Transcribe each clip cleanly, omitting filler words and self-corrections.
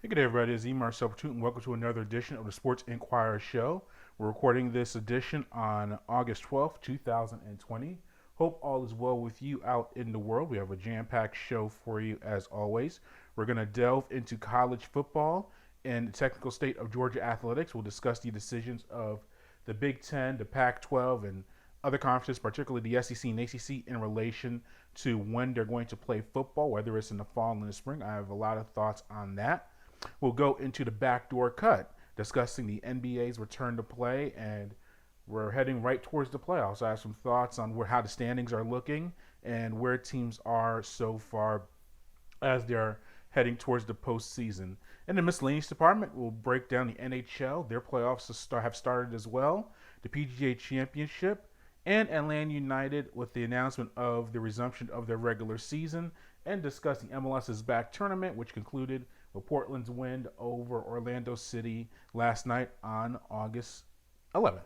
Hey, good day, everybody. It's Emar Substitute, and welcome to another edition of the Sports Inquirer Show. We're recording this edition on August 12th, 2020. Hope all is well with you out in the world. We have a jam-packed show for you, as always. We're going to delve into college football and the technical state of Georgia athletics. We'll discuss the decisions of the Big Ten, the Pac-12, and other conferences, particularly the SEC and ACC, in relation to when they're going to play football, whether it's in the fall and in the spring. I have a lot of thoughts on that. We'll go into the backdoor cut, discussing the NBA's return to play, and we're heading right towards the playoffs. I have some thoughts on how the standings are looking and where teams are so far as they're heading towards the postseason. In the miscellaneous department, we'll break down the NHL. Their playoffs have started as well, the PGA Championship, and Atlanta United with the announcement of the resumption of their regular season, and discuss the MLS's back tournament, which concluded with Portland's win over Orlando City last night on August 11th.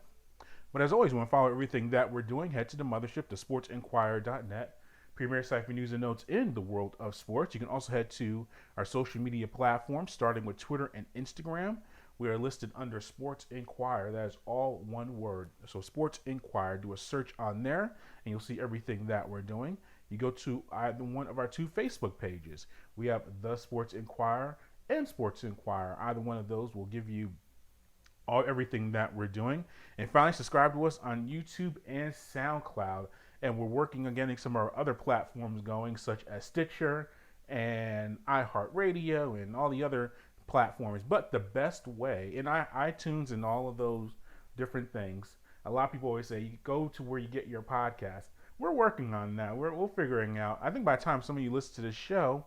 But as always, you want to follow everything that we're doing, head to the mothership, to sportsinquirer.net, premier site for news and notes in the world of sports. You can also head to our social media platforms, starting with Twitter and Instagram. We are listed under Sports Inquirer. That is all one word. So Sports Inquirer, do a search on there, and you'll see everything that we're doing. You go to either one of our two Facebook pages. We have The Sports Inquirer and Sports Inquirer. Either one of those will give you everything that we're doing. And finally, subscribe to us on YouTube and SoundCloud. And we're working on getting some of our other platforms going, such as Stitcher and iHeartRadio and all the other platforms. But the best way, in iTunes and all of those different things, a lot of people always say, you go to where you get your podcast. We're working on that. We're figuring out. I think by the time some of you listen to this show,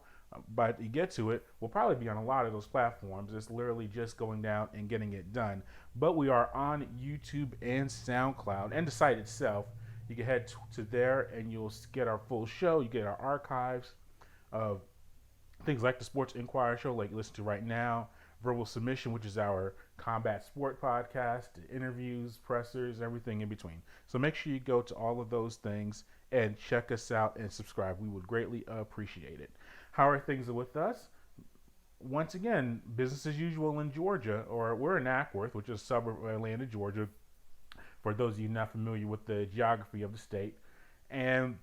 but you get to it, we'll probably be on a lot of those platforms. It's literally just going down and getting it done. But we are on YouTube and SoundCloud and the site itself. You can head to there and you'll get our full show. You get our archives of things like the Sports Inquirer Show, like you listen to right now, Verbal Submission, which is our combat sport podcast, interviews, pressers, everything in between. So make sure you go to all of those things and check us out and subscribe. We would greatly appreciate it. How are things with us? Once again, business as usual in Georgia, or we're in Ackworth, which is a suburb of Atlanta, Georgia, for those of you not familiar with the geography of the state. And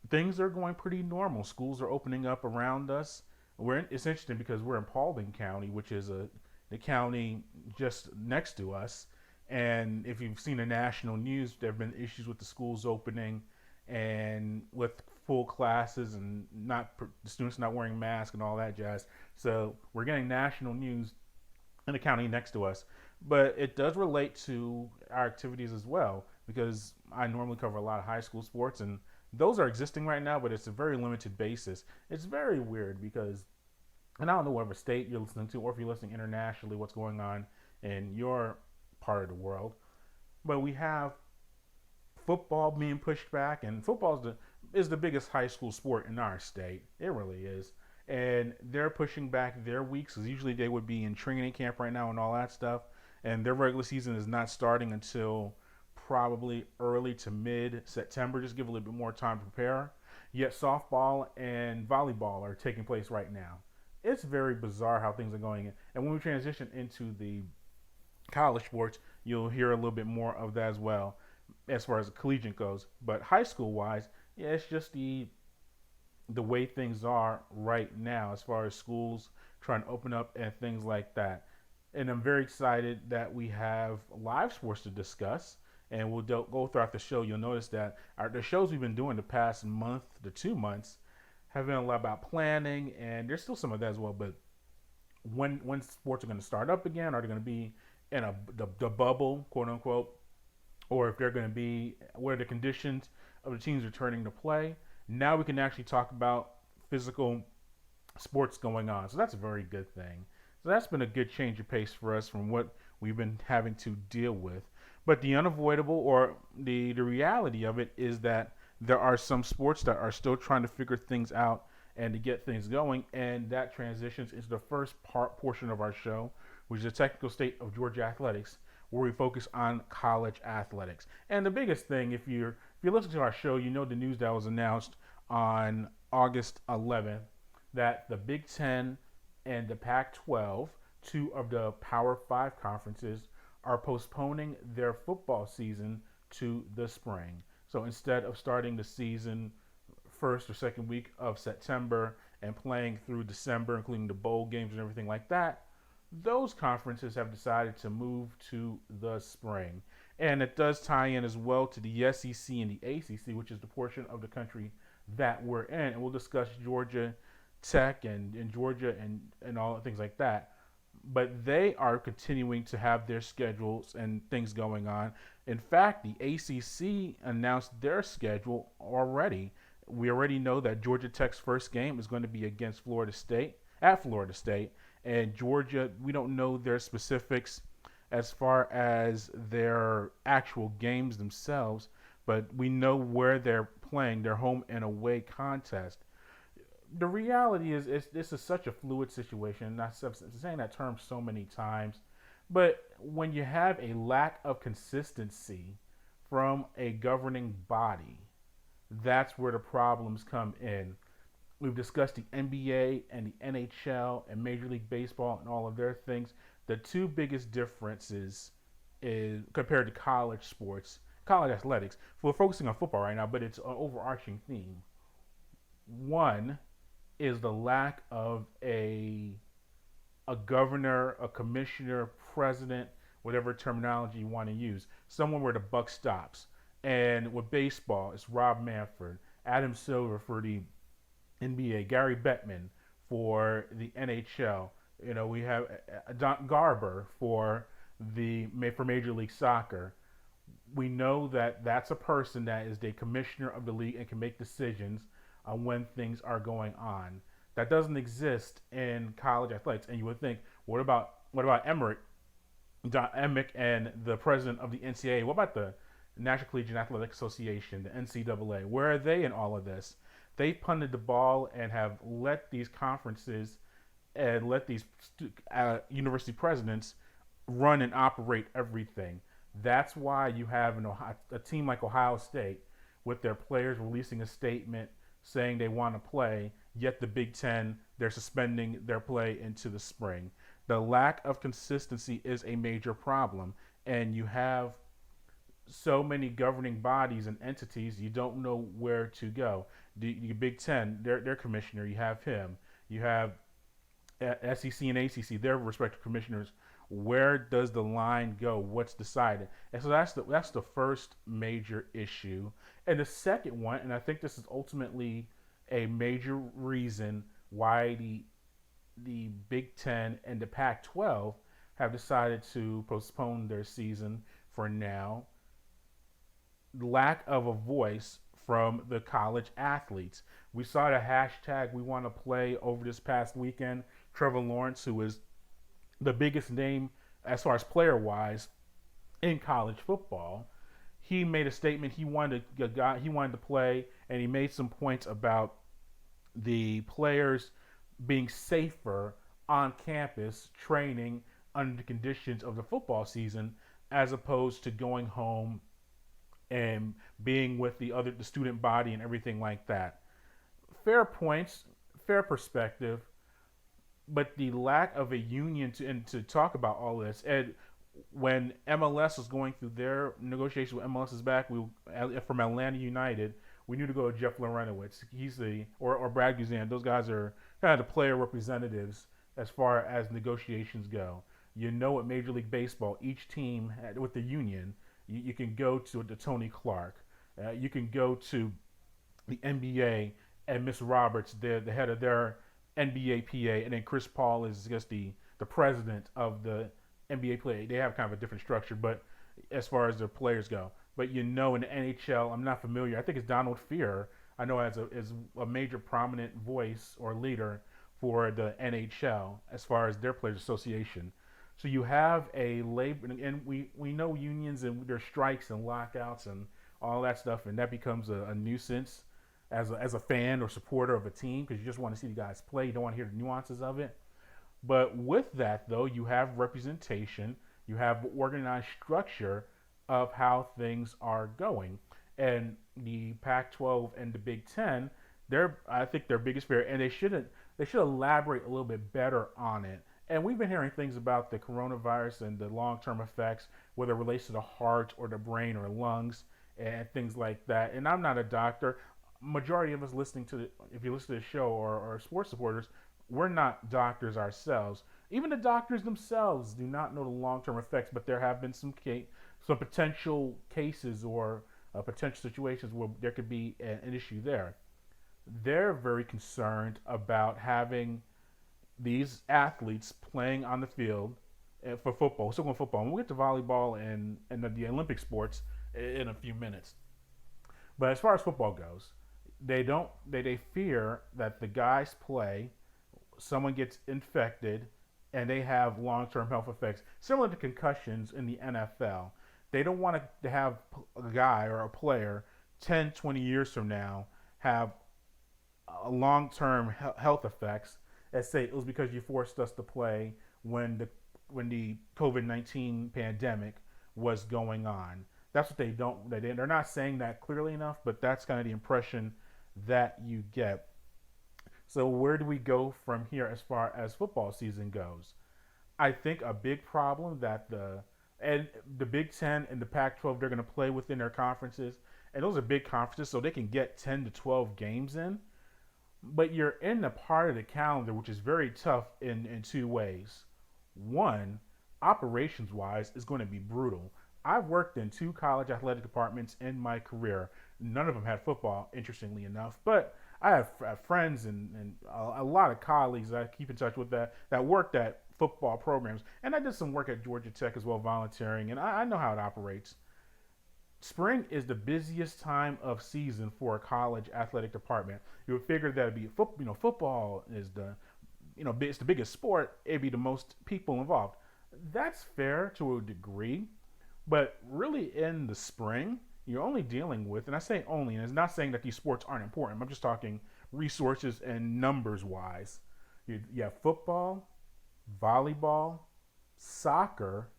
things are going pretty normal. Schools are opening up around us. It's interesting because we're in Paulding County, which is the county just next to us. And if you've seen the national news, there have been issues with the schools opening and with full classes and the students not wearing masks and all that jazz. So we're getting national news in the county next to us. But it does relate to our activities as well, because I normally cover a lot of high school sports, and those are existing right now, but it's a very limited basis. It's very weird because, and I don't know whatever state you're listening to, or if you're listening internationally, what's going on in your part of the world. But we have football being pushed back, and football is the biggest high school sport in our state. It really is. And they're pushing back their weeks, because usually they would be in training camp right now and all that stuff. And their regular season is not starting until probably early to mid-September. Just give a little bit more time to prepare. Yet softball and volleyball are taking place right now. It's very bizarre how things are going. And when we transition into the college sports, you'll hear a little bit more of that as well, as far as the collegiate goes. But high school-wise, yeah, it's just the way things are right now as far as schools trying to open up and things like that. And I'm very excited that we have live sports to discuss, and we'll go throughout the show. You'll notice that the shows we've been doing the past month to 2 months have been a lot about planning, and there's still some of that as well. But when sports are going to start up again, are they going to be in the bubble, quote unquote, or if they're going to be, what are the conditions of the teams returning to play? Now we can actually talk about physical sports going on. So that's a very good thing. So that's been a good change of pace for us from what we've been having to deal with. But the unavoidable, or the reality of it, is that there are some sports that are still trying to figure things out and to get things going. And that transitions into the first portion of our show, which is the technical state of Georgia athletics, where we focus on college athletics. And the biggest thing, if you're listening to our show, you know the news that was announced on August 11th, that the Big Ten and the Pac-12, two of the Power 5 conferences, are postponing their football season to the spring. So instead of starting the season first or second week of September and playing through December, including the bowl games and everything like that, those conferences have decided to move to the spring. And it does tie in as well to the SEC and the ACC, which is the portion of the country that we're in. And we'll discuss Georgia Tech and Georgia and all things like that. But they are continuing to have their schedules and things going on. In fact, the ACC announced their schedule already. We already know that Georgia Tech's first game is going to be against Florida State, at Florida State. And Georgia, we don't know their specifics as far as their actual games themselves, but we know where they're playing, their home and away contest. The reality is this is such a fluid situation, and I'm saying that term so many times, but when you have a lack of consistency from a governing body, that's where the problems come in. We've discussed the NBA and the NHL and Major League Baseball and all of their things. The two biggest differences is compared to college sports, college athletics. We're focusing on football right now, but it's an overarching theme. One is the lack of a governor, a commissioner, president, whatever terminology you want to use, someone where the buck stops. And with baseball, it's Rob Manfred, Adam Silver for the NBA, Gary Bettman for the NHL. You know, we have Don Garber for Major League Soccer. We know that that's a person that is the commissioner of the league and can make decisions on when things are going on. That doesn't exist in college athletics. And you would think, what about Emick and the president of the NCAA? What about the National Collegiate Athletic Association, the NCAA? Where are they in all of this? They punted the ball and have let these conferences and let these university presidents run and operate everything. That's why you have a team like Ohio State with their players releasing a statement saying they want to play, yet the Big Ten, they're suspending their play into the spring. The lack of consistency is a major problem, and you have so many governing bodies and entities, you don't know where to go. The Big Ten, their commissioner, you have him. You have SEC and ACC, their respective commissioners. Where does the line go? What's decided? And so that's the first major issue. And the second one, and I think this is ultimately a major reason why the Big Ten and the Pac-12 have decided to postpone their season for now. Lack of a voice from the college athletes. We saw the hashtag we want to play over this past weekend. Trevor Lawrence, who is the biggest name as far as player-wise in college football, he made a statement he wanted to play, and he made some points about the players being safer on campus training under the conditions of the football season as opposed to going home and being with the student body and everything like that. Fair points, fair perspective, but the lack of a union to talk about all this. And when MLS was going through their negotiations with MLS's back, from Atlanta United, we knew to go to Geoff Larenowitz. He's or Brad Guzan. Those guys are kind of the player representatives as far as negotiations go. You know, at Major League Baseball, each team with the union, you can go to the Tony Clark. You can go to the NBA and Miss Roberts, the head of their NBA PA, and then Chris Paul is just the president of the NBA play. They have kind of a different structure, but as far as their players go. But you know, in the NHL, I'm not familiar. I think it's Donald Fear. I know as a major prominent voice or leader for the NHL as far as their players association. So you have a labor, and we know unions and their strikes and lockouts and all that stuff, and that becomes a nuisance as a fan or supporter of a team because you just want to see the guys play. You don't want to hear the nuances of it. But with that, though, you have representation, you have organized structure of how things are going. And the Pac-12 and the Big Ten, I think their biggest fear, and they shouldn't, They should elaborate a little bit better on it. And we've been hearing things about the coronavirus and the long-term effects, whether it relates to the heart or the brain or lungs and things like that. And I'm not a doctor. Majority of us listening to if you listen to the show or sports supporters, we're not doctors ourselves. Even the doctors themselves do not know the long-term effects, but there have been some potential cases or potential situations where there could be an issue there. They're very concerned about having these athletes playing on the field for football. We're still going football. And we'll get to volleyball and the Olympic sports in a few minutes. But as far as football goes, they fear that the guys play, someone gets infected, and they have long-term health effects similar to concussions in the NFL. They don't want to have a guy or a player 10, 20 years from now have long-term health effects. Let's say it was because you forced us to play when the COVID-19 pandemic was going on. That's what they're not saying that clearly enough, but that's kind of the impression that you get. So where do we go from here as far as football season goes? I think a big problem that the Big Ten and the Pac-12, they're going to play within their conferences, and those are big conferences, so they can get 10 to 12 games in. But you're in the part of the calendar which is very tough in two ways. One, operations-wise, is going to be brutal. I've worked in 2 college athletic departments in my career. None of them had football, interestingly enough, but I have friends and a lot of colleagues that I keep in touch with that worked at football programs. And I did some work at Georgia Tech as well, volunteering, and I know how it operates. Spring is the busiest time of season for a college athletic department. You would figure that it'd be football is it's the biggest sport. It'd be the most people involved. That's fair to a degree, but really in the spring, you're only dealing with, and I say only, and it's not saying that these sports aren't important. I'm just talking resources and numbers wise. You have football, volleyball, soccer,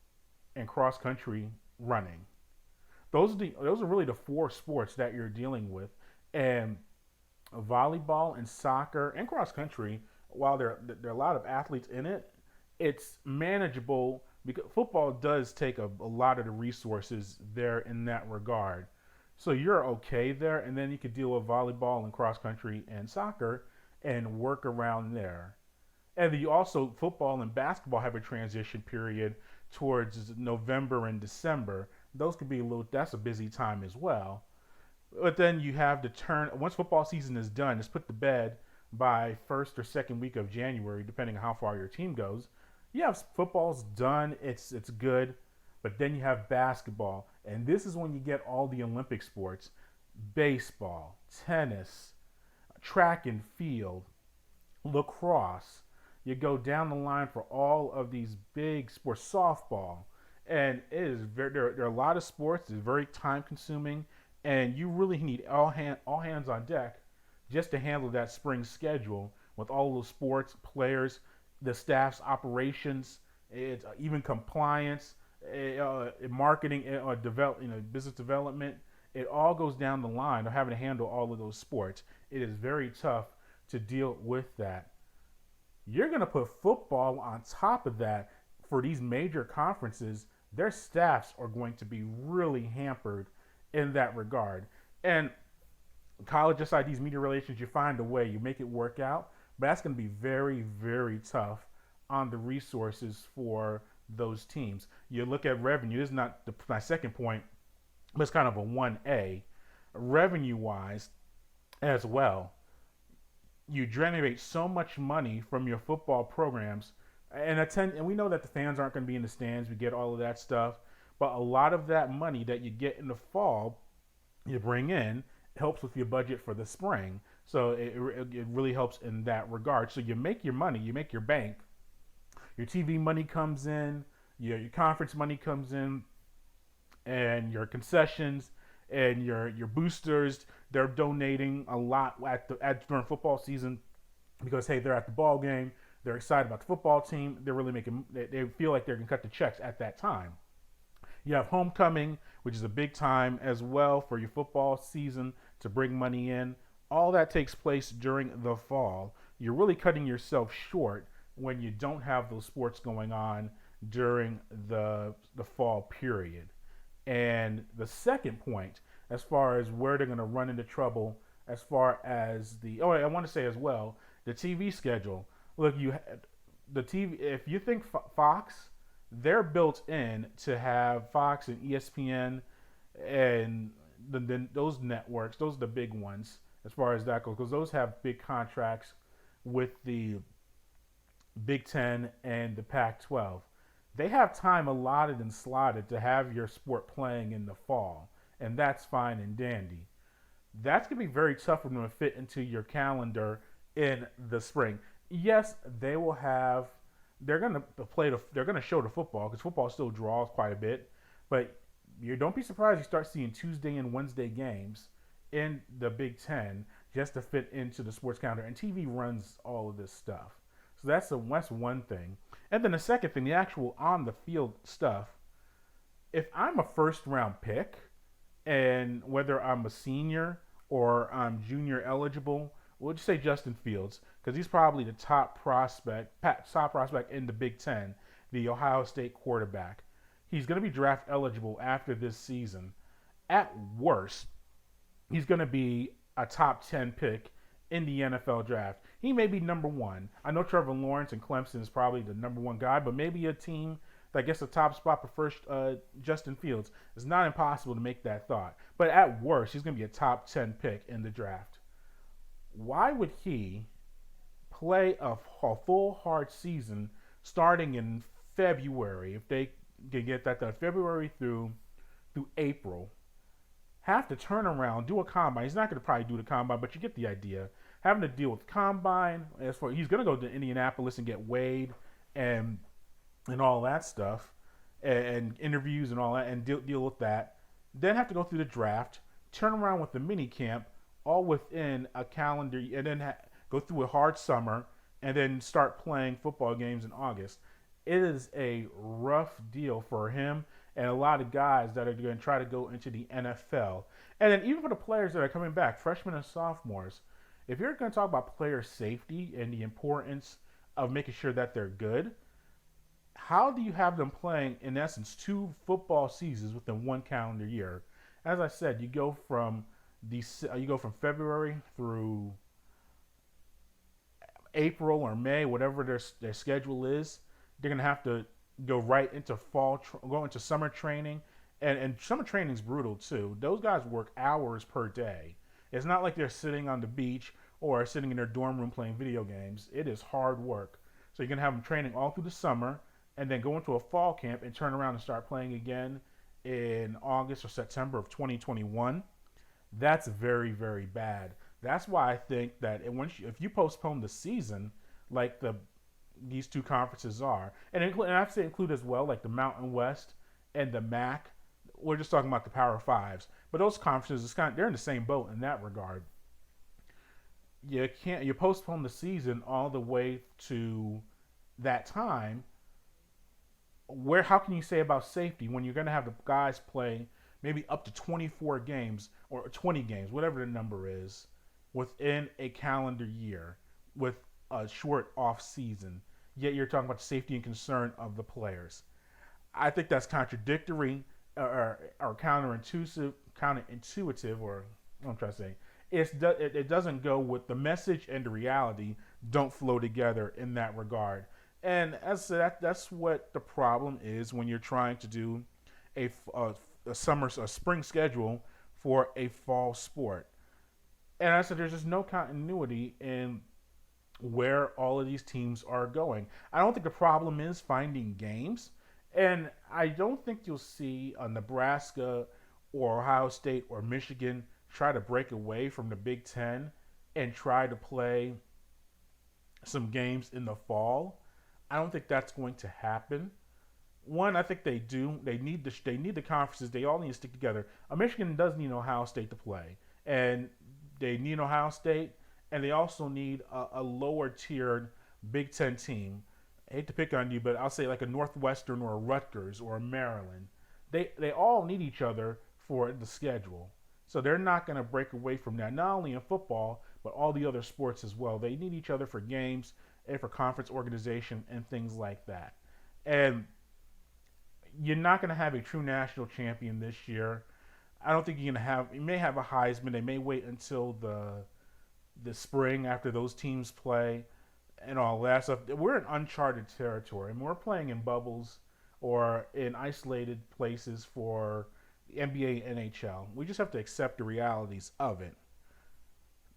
and cross country running. Those are really the 4 sports that you're dealing with, and volleyball and soccer and cross country, while there are a lot of athletes in it, it's manageable because football does take a lot of the resources there in that regard. So you're okay there, and then you could deal with volleyball and cross country and soccer and work around there. And you also, football and basketball have a transition period towards November and December. Those could be that's a busy time as well. But then you have once football season is done, it's put to bed by first or second week of January, depending on how far your team goes. Yeah, football's done, it's good, but then you have basketball, and this is when you get all the Olympic sports: baseball, tennis, track and field, lacrosse. You go down the line for all of these big sports, softball, and it is there are a lot of sports. It's very time consuming, and you really need all hands on deck just to handle that spring schedule with all those sports, players, the staff's operations, it's even compliance, marketing, business development. It all goes down the line of having to handle all of those sports. It is very tough to deal with that. You're going to put football on top of that for these major conferences. Their staffs are going to be really hampered in that regard. And college, just like these media relations, you find a way, you make it work out. But that's going to be very, very tough on the resources for those teams. You look at revenue. This is not my second point, but it's kind of a 1A. Revenue-wise as well, you generate so much money from your football programs. And we know that the fans aren't going to be in the stands. We get all of that stuff. But a lot of that money that you get in the fall, you bring in, helps with your budget for the spring. So it really helps in that regard. So you make your money, you make your bank. Your TV money comes in, your conference money comes in, and your concessions and your boosters, they're donating a lot during football season because, hey, they're at the ball game, they're excited about the football team, they feel like they're going to cut the checks at that time. You have homecoming, which is a big time as well for your football season to bring money in. All that takes place during the fall. you're really cutting yourself short when you don't have those sports going on during the fall period. And the second point, as far as where they're going to run into trouble, as far as I want to say as well, the TV schedule. Look, the TV. If you think Fox, they're built in to have Fox and ESPN and those networks. Those are the big ones as far as that goes, because those have big contracts with the Big Ten and the Pac-12. They have time allotted and slotted to have your sport playing in the fall, and that's fine and dandy. That's going to be very tough for them to fit into your calendar in the spring. Yes, they will have. They're going to play. They're going to show the football because football still draws quite a bit. But you don't be surprised you start seeing Tuesday and Wednesday games in the Big Ten just to fit into the sports calendar. And TV runs all of this stuff. So that's one thing. And then the second thing, the actual on the field stuff. If I'm a first round pick, and whether I'm a senior or I'm junior eligible, we'll just say Justin Fields, because he's probably the top prospect in the Big Ten, the Ohio State quarterback. He's going to be draft eligible after this season. At worst, he's going to be a top 10 pick in the NFL draft. He may be number one. I know Trevor Lawrence and Clemson is probably the number one guy, but maybe a team that gets the top spot for first Justin Fields. It's not impossible to make that thought. But at worst, he's going to be a top 10 pick in the draft. Why would he play a full hard season starting in February, if they can get that done, February through April, have to turn around, do a combine? He's not going to probably do the combine, but you get the idea. Having to deal with combine, he's going to go to Indianapolis and get weighed and all that stuff, and interviews and all that, and deal with that. Then have to go through the draft, turn around with the mini camp, all within a calendar, and then go through a hard summer, and then start playing football games in August. It is a rough deal for him and a lot of guys that are going to try to go into the NFL. And then even for the players that are coming back, freshmen and sophomores, if you're going to talk about player safety and the importance of making sure that they're good, how do you have them playing, in essence, 2 football seasons within 1 calendar year? As I said, you go from February through April or May, whatever their schedule is. They're going to have to go right into go into summer training. And summer training is brutal, too. Those guys work hours per day. It's not like they're sitting on the beach or sitting in their dorm room playing video games. It is hard work. So you're going to have them training all through the summer and then go into a fall camp and turn around and start playing again in August or September of 2021. That's very, very bad. That's why I think that if you postpone the season, like these 2 conferences are, and I have to include as well, like the Mountain West and the MAC. We're just talking about the Power Fives, but those conferences they're in the same boat in that regard. You postpone the season all the way to that time. How can you say about safety when you're going to have the guys play maybe up to 24 games or 20 games, whatever the number is, within a calendar year with a short off season? Yet you're talking about the safety and concern of the players. I think that's contradictory or counterintuitive, or what I'm trying to say. It doesn't go with the message and the reality don't flow together in that regard. And as I said, that's what the problem is when you're trying to do a spring schedule for a fall sport. And I said there's just no continuity in where all of these teams are going. I don't think the problem is finding games. And I don't think you'll see a Nebraska or Ohio State or Michigan try to break away from the Big Ten and try to play some games in the fall. I don't think that's going to happen. One, I think they do. They need the conferences. They all need to stick together. Michigan does need Ohio State to play, and they need Ohio State, and they also need a lower tiered Big Ten team. I hate to pick on you, but I'll say like a Northwestern or a Rutgers or a Maryland. They all need each other for the schedule. So they're not going to break away from that, not only in football, but all the other sports as well. They need each other for games and for conference organization and things like that. And you're not going to have a true national champion this year. I don't think you're going to have. You may have a Heisman. They may wait until the spring after those teams play and all that stuff. We're in uncharted territory, and we're playing in bubbles or in isolated places for the NBA and NHL. We just have to accept the realities of it.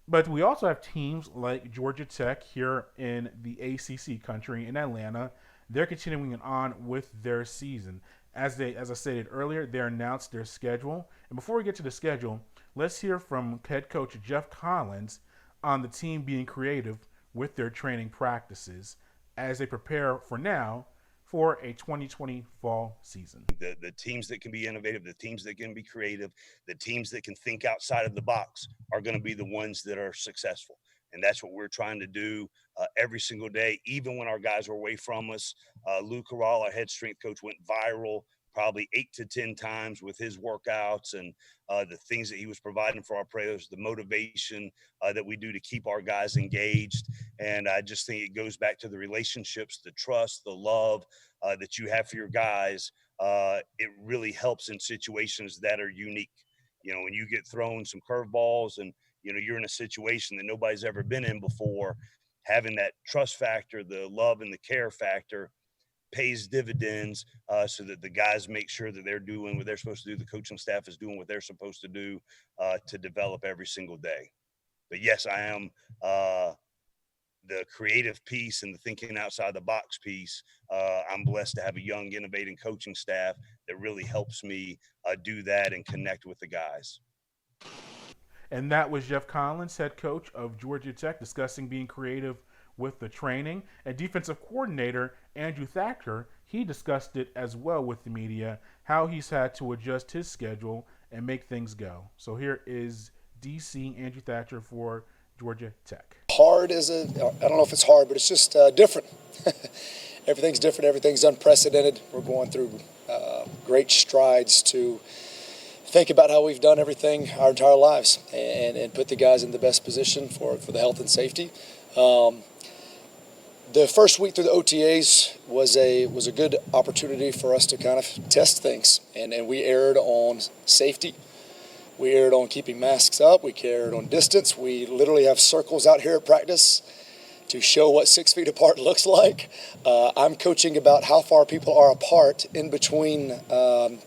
But we also have teams like Georgia Tech here in the ACC country in Atlanta. They're continuing on with their season. As I stated earlier, they announced their schedule. And before we get to the schedule, let's hear from head coach Geoff Collins on the team being creative with their training practices as they prepare for now for a 2020 fall season. The teams that can be innovative, the teams that can be creative, the teams that can think outside of the box are going to be the ones that are successful. And that's what we're trying to do every single day, even when our guys are away from us. Lou Corral, our head strength coach, went viral probably 8 to 10 times with his workouts and the things that he was providing for our players, the motivation that we do to keep our guys engaged. And I just think it goes back to the relationships, the trust, the love that you have for your guys. It really helps in situations that are unique. You know, when you get thrown some curveballs and, you know, you're in a situation that nobody's ever been in before, having that trust factor, the love and the care factor pays dividends so that the guys make sure that they're doing what they're supposed to do. The coaching staff is doing what they're supposed to do to develop every single day. But yes, I am the creative piece and the thinking outside the box piece. I'm blessed to have a young, innovating coaching staff that really helps me do that and connect with the guys. And that was Geoff Collins, head coach of Georgia Tech, discussing being creative with the training. And defensive coordinator Andrew Thacker, he discussed it as well with the media, how he's had to adjust his schedule and make things go. So here is DC Andrew Thatcher for Georgia Tech. Hard is I don't know if it's hard, but it's just different. Everything's different. Everything's unprecedented. We're going through great strides to think about how we've done everything our entire lives and put the guys in the best position for the health and safety. The first week through the OTAs was a good opportunity for us to kind of test things, and we erred on safety. We erred on keeping masks up. We erred on distance. We literally have circles out here at practice to show what 6 feet apart looks like. I'm coaching about how far people are apart in between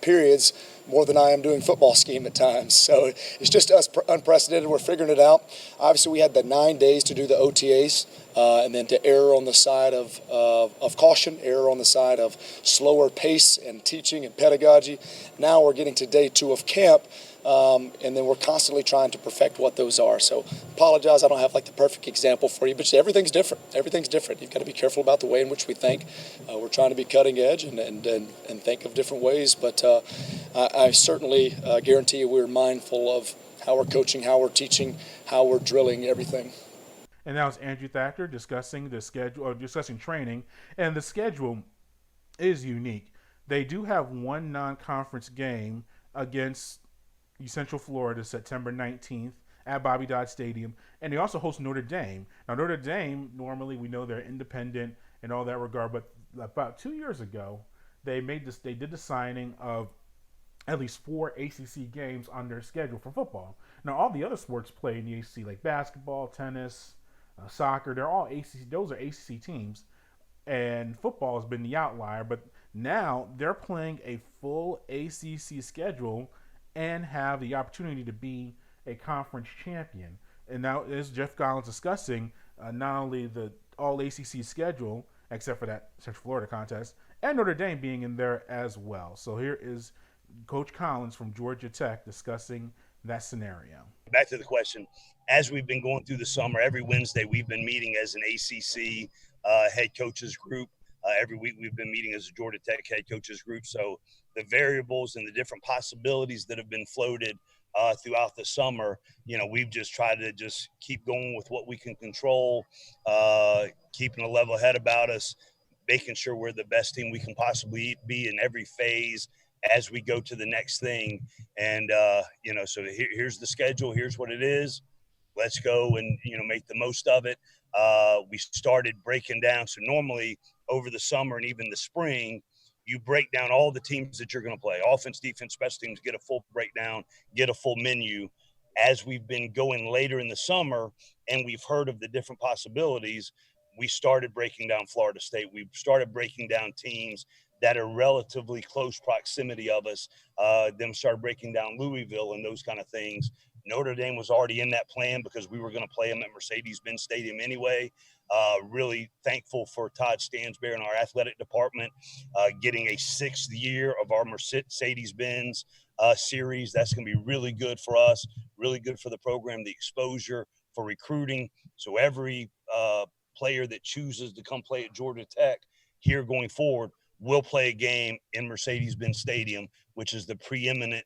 periods more than I am doing football scheme at times. So it's just us unprecedented. We're figuring it out. Obviously, we had the 9 days to do the OTAs, and then to err on the side of caution, err on the side of slower pace and teaching and pedagogy. Now we're getting to day 2 of camp, and then we're constantly trying to perfect what those are. So apologize, I don't have like the perfect example for you, but everything's different. Everything's different. You've got to be careful about the way in which we think. We're trying to be cutting edge and think of different ways, but I certainly guarantee you we're mindful of how we're coaching, how we're teaching, how we're drilling everything. And that was Andrew Thacker discussing the schedule, or discussing training, and the schedule is unique. They do have one non-conference game against Central Florida, September 19th at Bobby Dodd Stadium, and they also host Notre Dame. Now, Notre Dame, normally we know they're independent in all that regard, but about 2 years ago, they did the signing of at least 4 ACC games on their schedule for football. Now, all the other sports play in the ACC, like basketball, tennis, soccer, they're all ACC. Those are ACC teams, and football has been the outlier. But now they're playing a full ACC schedule and have the opportunity to be a conference champion. And now, as Geoff Collins discussing, not only the all ACC schedule, except for that Central Florida contest, and Notre Dame being in there as well. So here is Coach Collins from Georgia Tech discussing that scenario. Back to the question, as we've been going through the summer, every Wednesday we've been meeting as an ACC head coaches group. Every week we've been meeting as a Georgia Tech head coaches group. So the variables and the different possibilities that have been floated throughout the summer, you know, we've just tried to just keep going with what we can control, keeping a level head about us, making sure we're the best team we can possibly be in every phase as we go to the next thing. And, you know, so here's the schedule. Here's what it is. let's go and, make the most of it. We started breaking down. So normally over the summer and even the spring, you break down all the teams that you're going to play. Offense, defense, special teams, get a full breakdown, get a full menu. As we've been going later in the summer and we've heard of the different possibilities, we started breaking down Florida State. We started breaking down teams that are relatively close proximity of us. Then started breaking down Louisville and those kind of things. Notre Dame was already in that plan because we were going to play them at Mercedes-Benz Stadium anyway. Really thankful for Todd Stansberry and our athletic department getting a 6th year of our Mercedes-Benz series. That's going to be really good for us, really good for the program, the exposure for recruiting. So every player that chooses to come play at Georgia Tech here going forward will play a game in Mercedes-Benz Stadium, which is the preeminent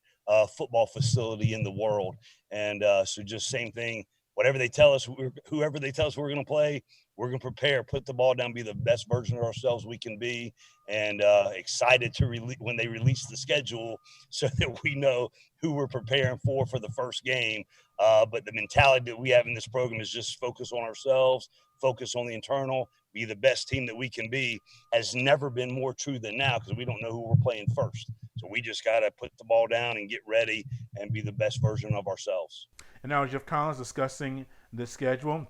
football facility in the world. And so just same thing, whatever they tell us, whoever they tell us we're going to play, we're going to prepare, put the ball down, be the best version of ourselves we can be, and excited to when they release the schedule so that we know who we're preparing for the first game. But the mentality that we have in this program is just focus on ourselves, focus on the internal, be the best team that we can be, has never been more true than now because we don't know who we're playing first. So we just got to put the ball down and get ready and be the best version of ourselves. And now Geoff Collins discussing the schedule.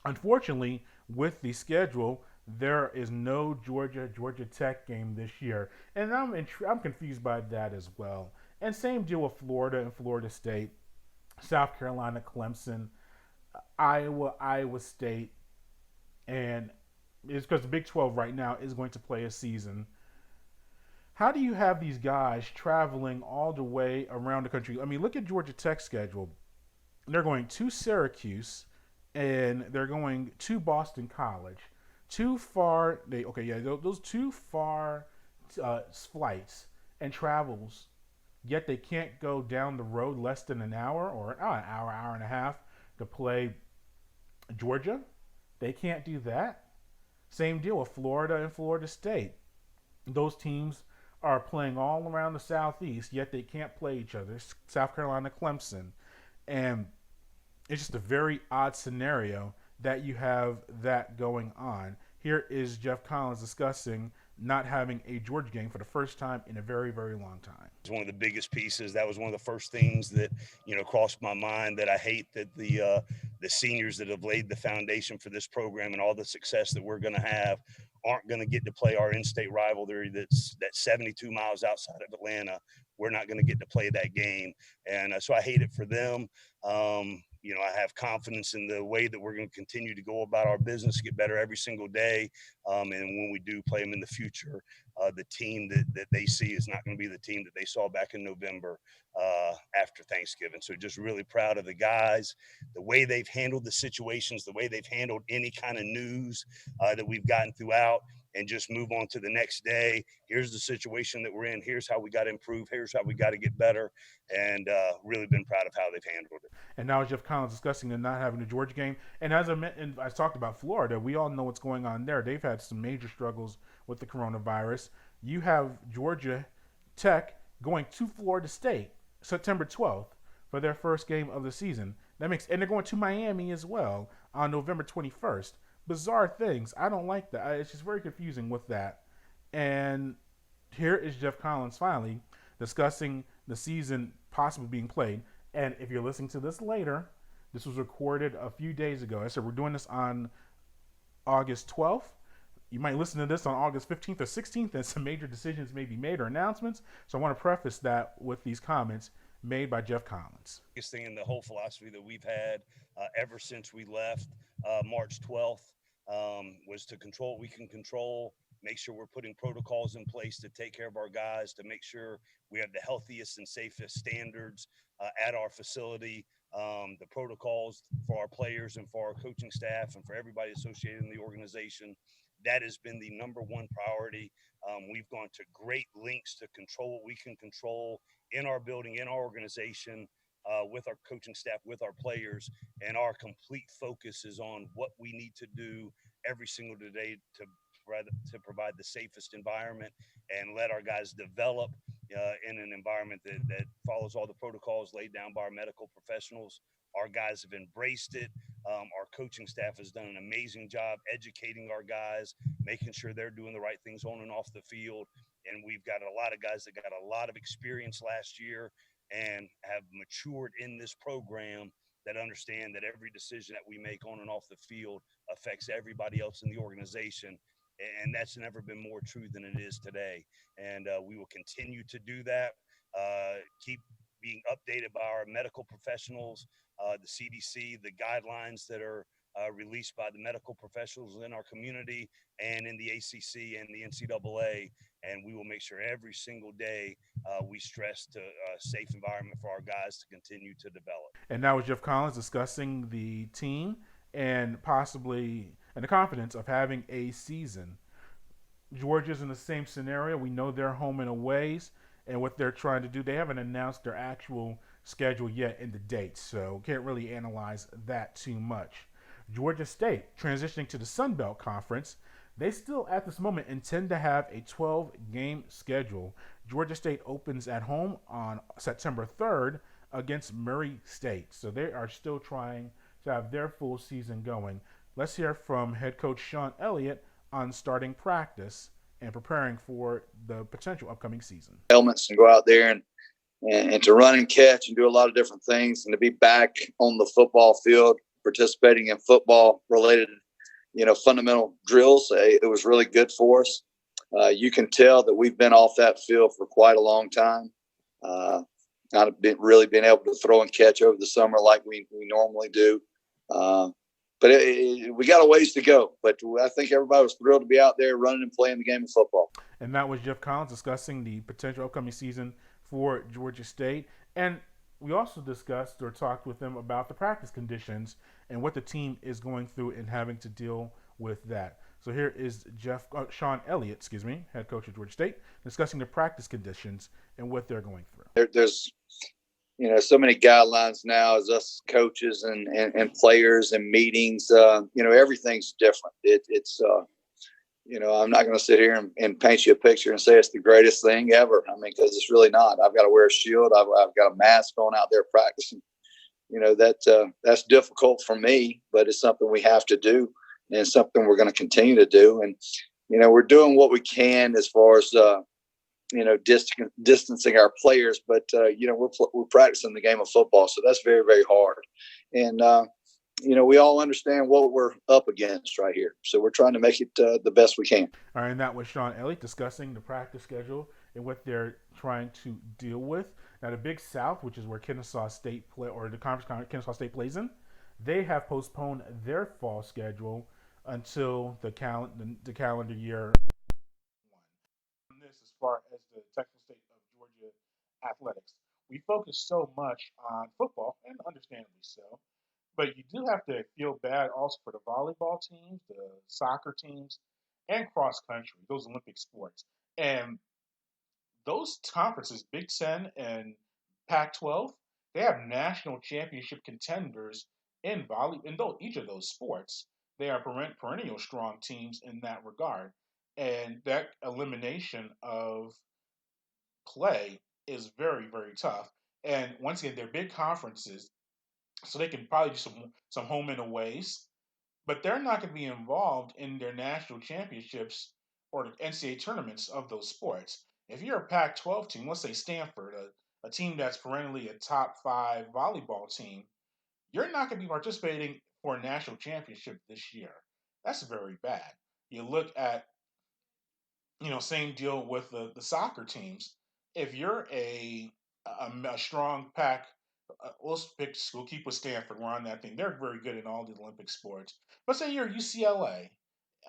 Unfortunately, with the schedule, there is no Georgia Tech game this year, and I'm confused by that as well. And same deal with Florida and Florida State, South Carolina, Clemson, Iowa State, and it's because the Big 12 right now is going to play a season. How do you have these guys traveling all the way around the country? I mean, look at Georgia Tech's schedule. They're going to Syracuse, and they're going to Boston College. Too far. Those too far flights and travels. Yet they can't go down the road less than an hour or an hour and a half to play Georgia. They can't do that. Same deal with Florida and Florida State. Those teams are playing all around the Southeast, yet they can't play each other. South Carolina, Clemson. And it's just a very odd scenario that you have that going on. Here is Geoff Collins discussing not having a Georgia game for the first time in a very, very long time. It's one of the biggest pieces. That was one of the first things that, crossed my mind, that I hate that the seniors that have laid the foundation for this program and all the success that we're going to have aren't going to get to play our in-state rivalry that's 72 miles outside of Atlanta. We're not going to get to play that game. And so I hate it for them. I have confidence in the way that we're going to continue to go about our business, get better every single day. And when we do play them in the future, the team that they see is not going to be the team that they saw back in November after Thanksgiving. So just really proud of the guys, the way they've handled the situations, the way they've handled any kind of news that we've gotten throughout, and just move on to the next day. Here's the situation that we're in. Here's how we got to improve. Here's how we got to get better. And really been proud of how they've handled it. And now Geoff Collins discussing the not having a Georgia game. And as I talked about Florida, we all know what's going on there. They've had some major struggles with the coronavirus. You have Georgia Tech going to Florida State September 12th for their first game of the season. And they're going to Miami as well on November 21st. Bizarre things. I don't like that. It's just very confusing with that. And here is Geoff Collins finally discussing the season possibly being played. And if you're listening to this later, this was recorded a few days ago. I said we're doing this on August 12th. You might listen to this on August 15th or 16th, and some major decisions may be made or announcements. So I want to preface that with these comments made by Geoff Collins. Biggest thing in the whole philosophy that we've had ever since we left March 12th was to control what we can control, make sure we're putting protocols in place to take care of our guys, to make sure we have the healthiest and safest standards at our facility, the protocols for our players and for our coaching staff and for everybody associated in the organization. That has been the number one priority. We've gone to great lengths to control what we can control in our building, in our organization, with our coaching staff, with our players, and our complete focus is on what we need to do every single day to provide the safest environment and let our guys develop in an environment that follows all the protocols laid down by our medical professionals Our guys have embraced it. Our coaching staff has done an amazing job educating our guys, making sure they're doing the right things on and off the field. And we've got a lot of guys that got a lot of experience last year and have matured in this program that understand that every decision that we make on and off the field affects everybody else in the organization. And that's never been more true than it is today. And we will continue to do that, keep being updated by our medical professionals, the CDC, the guidelines that are released by the medical professionals in our community and in the ACC and the NCAA. And we will make sure every single day we stress to a safe environment for our guys to continue to develop. And now with Geoff Collins discussing the team and possibly and the confidence of having a season. Georgia's in the same scenario. We know they're home and aways and what they're trying to do. They haven't announced their actual schedule yet in the dates, so can't really analyze that too much. Georgia State transitioning to the Sun Belt Conference. They still, at this moment, intend to have a 12-game schedule. Georgia State opens at home on September 3rd against Murray State. So they are still trying to have their full season going. Let's hear from head coach Shawn Elliott on starting practice and preparing for the potential upcoming season. Elements and go out there and to run and catch and do a lot of different things and to be back on the football field participating in football related fundamental drills. It was really good for us. You can tell that we've been off that field for quite a long time. Not really been able to throw and catch over the summer like we normally do. But we got a ways to go. But I think everybody was thrilled to be out there running and playing the game of football. And that was Geoff Collins discussing the potential upcoming season for Georgia State. And we also discussed or talked with them about the practice conditions and what the team is going through and having to deal with that. So here is Shawn Elliott, head coach of Georgia State, discussing the practice conditions and what they're going through. There's so many guidelines now as us coaches and players and meetings. Everything's different. It's I'm not going to sit here and paint you a picture and say it's the greatest thing ever. I mean, because it's really not. I've got to wear a shield. I've got a mask on out there practicing. That's difficult for me, but it's something we have to do and something we're going to continue to do. And, we're doing what we can as far as, distancing our players, but, we're practicing the game of football. So that's very, very hard. And, we all understand what we're up against right here. So we're trying to make it the best we can. All right, and that was Shawn Elliott discussing the practice schedule and what they're trying to deal with. Now, the Big South, which is where Kennesaw State the conference Kennesaw State plays in, they have postponed their fall schedule until the calendar year. This as far as the technical state of Georgia athletics. We focus so much on football, and understandably so, but you do have to feel bad also for the volleyball teams, the soccer teams, and cross country, those Olympic sports. And those conferences, Big Ten and Pac-12, they have national championship contenders in each of those sports. They are perennial strong teams in that regard. And that elimination of play is very, very tough. And once again, they're big conferences, so they can probably do some home and aways, but they're not going to be involved in their national championships or the NCAA tournaments of those sports. If you're a Pac-12 team, let's say Stanford, a team that's perennially a top 5 volleyball team, you're not going to be participating for a national championship this year. That's very bad. You look at, same deal with the soccer teams. If you're a strong Pac, we'll keep with Stanford. We're on that thing. They're very good in all the Olympic sports. But say you're UCLA,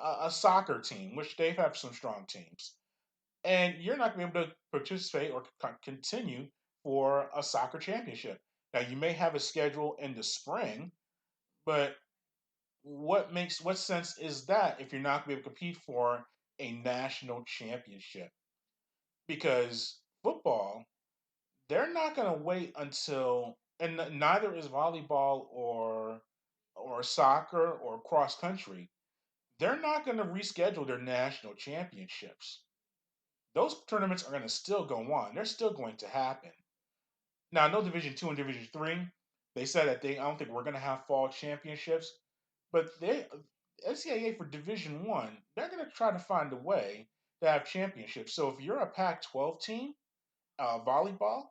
a soccer team, which they have some strong teams, and you're not going to be able to participate or continue for a soccer championship. Now you may have a schedule in the spring, but what sense is that if you're not going to be able to compete for a national championship? Because football, they're not going to wait until, and neither is volleyball or soccer or cross country. They're not going to reschedule their national championships. Those tournaments are going to still go on. They're still going to happen. Now, I know Division 2 and Division 3, They said that I don't think we're going to have fall championships, but NCAA for Division One, they're going to try to find a way to have championships. So if you're a Pac-12 team, volleyball,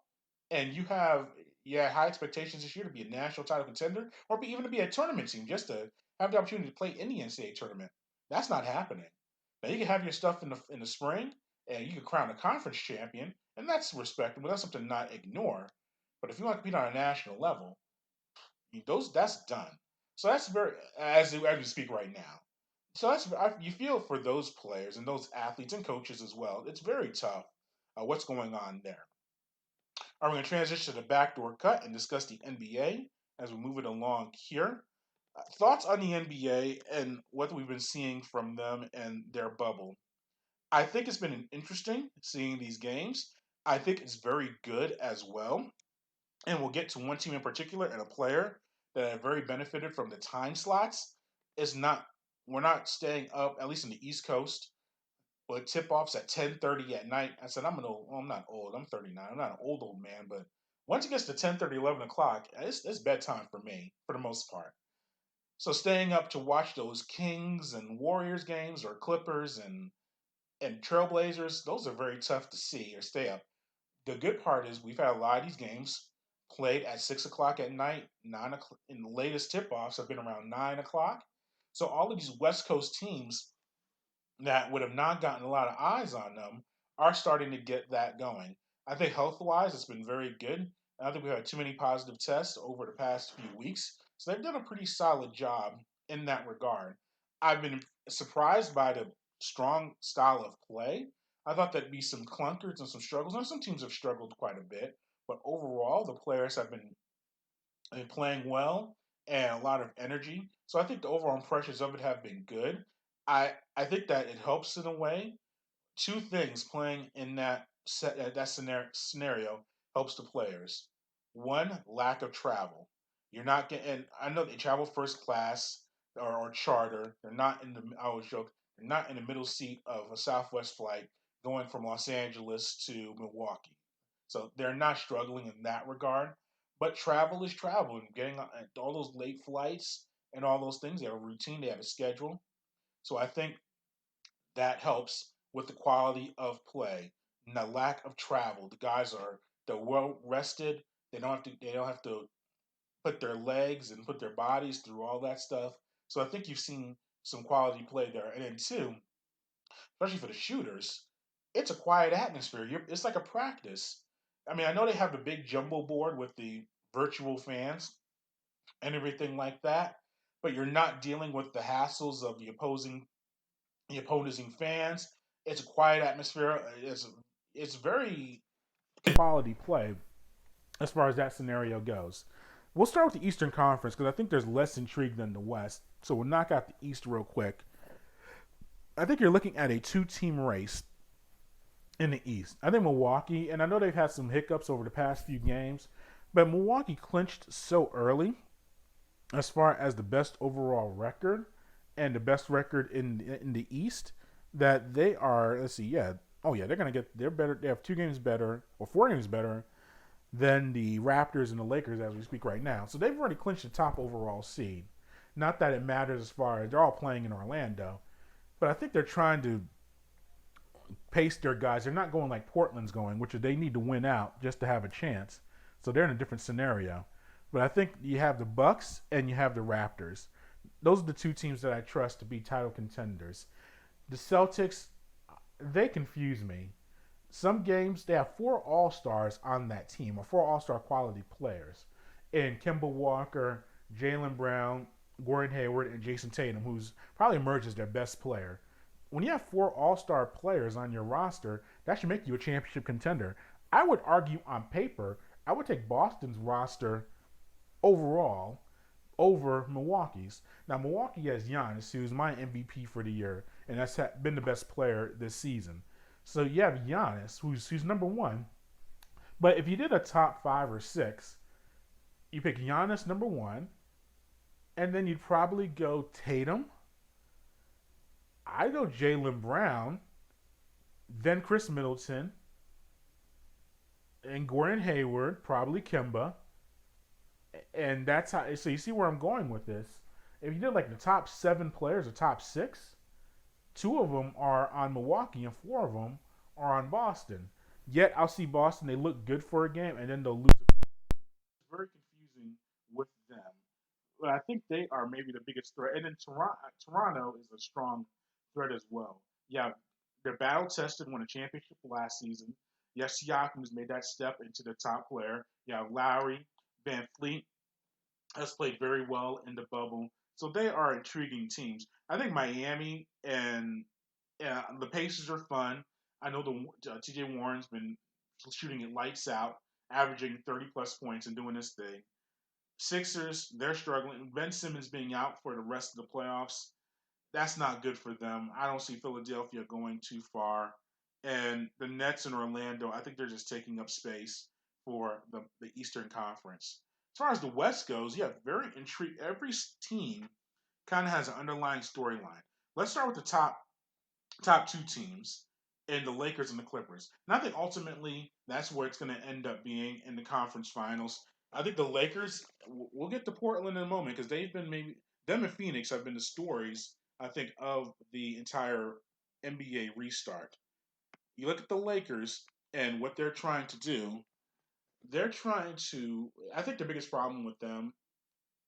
and you have high expectations this year to be a national title contender, or even to be a tournament team, just to have the opportunity to play in the NCAA tournament, that's not happening. Now you can have your stuff in the spring, and you can crown a conference champion, and that's respectable. That's something to not ignore. But if you want to compete on a national level, that's done. So that's very as we speak right now. So you feel for those players and those athletes and coaches as well. It's very tough. What's going on there? Are we going to transition to the backdoor cut and discuss the NBA as we move it along here? Thoughts on the NBA and what we've been seeing from them and their bubble. I think it's been interesting seeing these games. I think it's very good as well. And we'll get to one team in particular and a player that have very benefited from the time slots. Is not We're not staying up, at least in the East Coast, but tip-offs at 10:30 at night. I said, I'm not old. I'm 39. I'm not an old man, but once it gets to 10:30, 11 o'clock, it's bedtime for me, for the most part. So staying up to watch those Kings and Warriors games or Clippers and Trailblazers, those are very tough to see or stay up. The good part is we've had a lot of these games played at 6 o'clock at night, 9 o'clock, and the latest tip-offs have been around 9 o'clock. So all of these West Coast teams that would have not gotten a lot of eyes on them are starting to get that going. I think health wise, it's been very good. I think we've had too many positive tests over the past few weeks. So they've done a pretty solid job in that regard. I've been surprised by the strong style of play. I thought there'd be some clunkers and some struggles. Now, some teams have struggled quite a bit, but overall, the players have been playing well and a lot of energy. So I think the overall impressions of it have been good. I think that it helps in a way. Two things playing in that scenario helps the players. One, lack of travel. You're not getting. I know they travel first class or charter. They're not in the. I always joke. They're not in the middle seat of a Southwest flight going from Los Angeles to Milwaukee. So they're not struggling in that regard. But travel is travel, and getting on all those late flights and all those things. They have a routine. They have a schedule. So I think that helps with the quality of play and the lack of travel. They're well rested. They don't have to put their legs and put their bodies through all that stuff. So I think you've seen some quality play there. And then two, especially for the shooters, it's a quiet atmosphere. It's like a practice. I mean, I know they have the big jumbo board with the virtual fans and everything like that, but you're not dealing with the hassles of the opposing fans. It's a quiet atmosphere. It's very quality play as far as that scenario goes. We'll start with the Eastern Conference because I think there's less intrigue than the West. So we'll knock out the East real quick. I think you're looking at a two-team race in the East. I think Milwaukee, and I know they've had some hiccups over the past few games, but Milwaukee clinched so early as far as the best overall record and the best record in the East that they are. Let's see, they're gonna get. They're better. They have 2 games better or 4 games better than the Raptors and the Lakers as we speak right now. So they've already clinched the top overall seed. Not that it matters as far as they're all playing in Orlando, but I think they're trying to pace their guys. They're not going like Portland's going, which is they need to win out just to have a chance. So they're in a different scenario. But I think you have the Bucks and you have the Raptors. Those are the 2 teams that I trust to be title contenders. The Celtics, they confuse me. Some games, they have 4 All-Stars on that team, or 4 All-Star quality players. And Kemba Walker, Jaylen Brown, Gordon Hayward, and Jason Tatum, who's probably emerged as their best player. When you have 4 All-Star players on your roster, that should make you a championship contender. I would argue on paper, I would take Boston's roster overall over Milwaukee's. Now, Milwaukee has Giannis, who's my MVP for the year, and that's been the best player this season. So you have Giannis, who's number 1. But if you did a top 5 or 6, you pick Giannis number 1, and then you'd probably go Tatum. I go Jaylen Brown, then Chris Middleton, and Gordon Hayward, probably Kemba, And that's how. So you see where I'm going with this. If you did like the top 7 players, or top 6, 2 of them are on Milwaukee, and 4 of them are on Boston. Yet I'll see Boston; they look good for a game, and then they'll lose. It's very confusing with them. But I think they are maybe the biggest threat. And then Toronto is a strong threat as well. Yeah, they're battle tested, won a championship last season. Yes, Siakam has made that step into the top player. Yeah, Lowry, Van Fleet has played very well in the bubble. So they are intriguing teams. I think Miami and the Pacers are fun. I know the T.J. Warren's been shooting it lights out, averaging 30 plus points and doing this thing. Sixers, they're struggling. Ben Simmons being out for the rest of the playoffs, that's not good for them. I don't see Philadelphia going too far. And the Nets in Orlando, I think they're just taking up space for the Eastern Conference. As far as the West goes, yeah, very intrigued. Every team kind of has an underlying storyline. Let's start with the top 2 teams in the Lakers and the Clippers. And I think ultimately that's where it's going to end up being in the conference finals. I think the Lakers, we'll get to Portland in a moment because they've been maybe, them and Phoenix have been the stories, I think, of the entire NBA restart. You look at the Lakers and what they're trying to do, I think the biggest problem with them,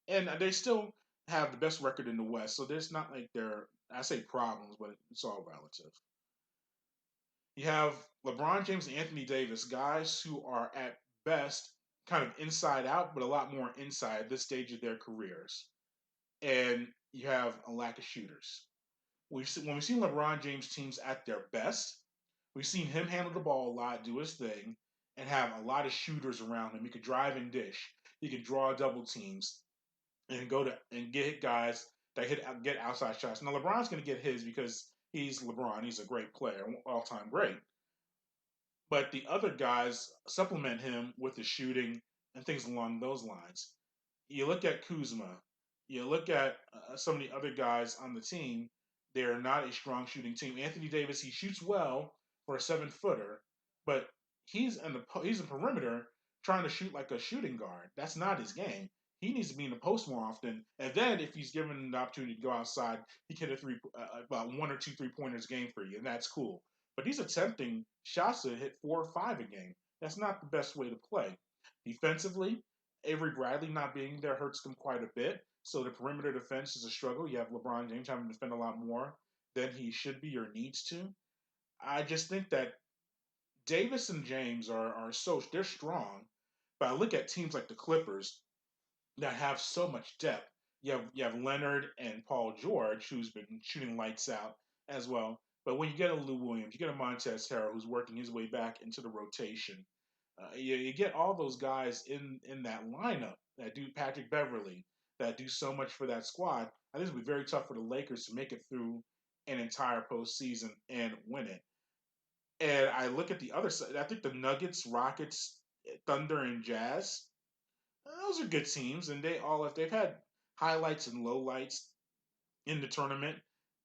and they still have the best record in the West, so there's not like I say problems, but it's all relative. You have LeBron James and Anthony Davis, guys who are at best kind of inside out, but a lot more inside at this stage of their careers. And you have a lack of shooters. When we've seen LeBron James teams at their best, we've seen him handle the ball a lot, do his thing, and have a lot of shooters around him. He could drive and dish. He could draw double teams and go to and get guys that get outside shots. Now LeBron's going to get his because he's LeBron. He's a great player, all time great. But the other guys supplement him with the shooting and things along those lines. You look at Kuzma, you look at some of the other guys on the team, they're not a strong shooting team. Anthony Davis, he shoots well for a 7-footer, but he's a perimeter trying to shoot like a shooting guard. That's not his game. He needs to be in the post more often. And then if he's given the opportunity to go outside, he can hit about 1 or 2 3 pointers a game for you, and that's cool. But he's attempting shots to hit 4 or 5 a game. That's not the best way to play. Defensively, Avery Bradley not being there hurts them quite a bit. So the perimeter defense is a struggle. You have LeBron James having to defend a lot more than he should be or needs to. I just think that Davis and James they're strong. But I look at teams like the Clippers that have so much depth. You have Leonard and Paul George, who's been shooting lights out as well. But when you get a Lou Williams, you get a Montez Harrell, who's working his way back into the rotation. You get all those guys in that lineup that do Patrick Beverly, that do so much for that squad. I think it'll be very tough for the Lakers to make it through an entire postseason and win it. And I look at the other side. I think the Nuggets, Rockets, Thunder, and Jazz, those are good teams, and they've had highlights and lowlights in the tournament.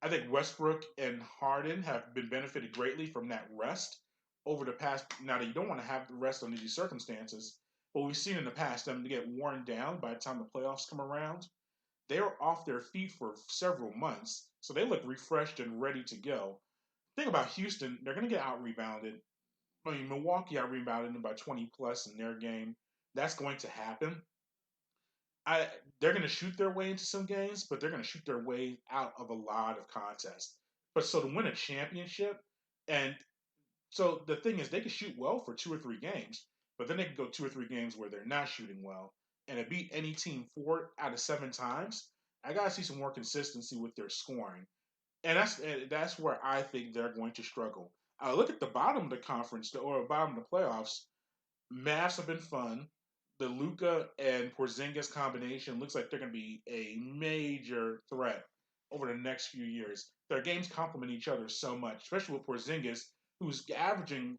I think Westbrook and Harden have been benefited greatly from that rest over the past. Now that you don't want to have the rest under these circumstances, but we've seen in the past them to get worn down by the time the playoffs come around. They are off their feet for several months, so they look refreshed and ready to go. Think about Houston; they're going to get out rebounded. I mean, Milwaukee out rebounded them by 20 plus in their game. That's going to happen. They're going to shoot their way into some games, but they're going to shoot their way out of a lot of contests. But so to win a championship, and so the thing is, they can shoot well for 2 or 3 games, but then they can go 2 or 3 games where they're not shooting well, and to beat any team 4 out of 7 times, I gotta see some more consistency with their scoring, and that's where I think they're going to struggle. I look at the bottom of the conference or bottom of the playoffs. Mavs have been fun. The Luca and Porzingis combination looks like they're going to be a major threat over the next few years. Their games complement each other so much, especially with Porzingis, who's averaging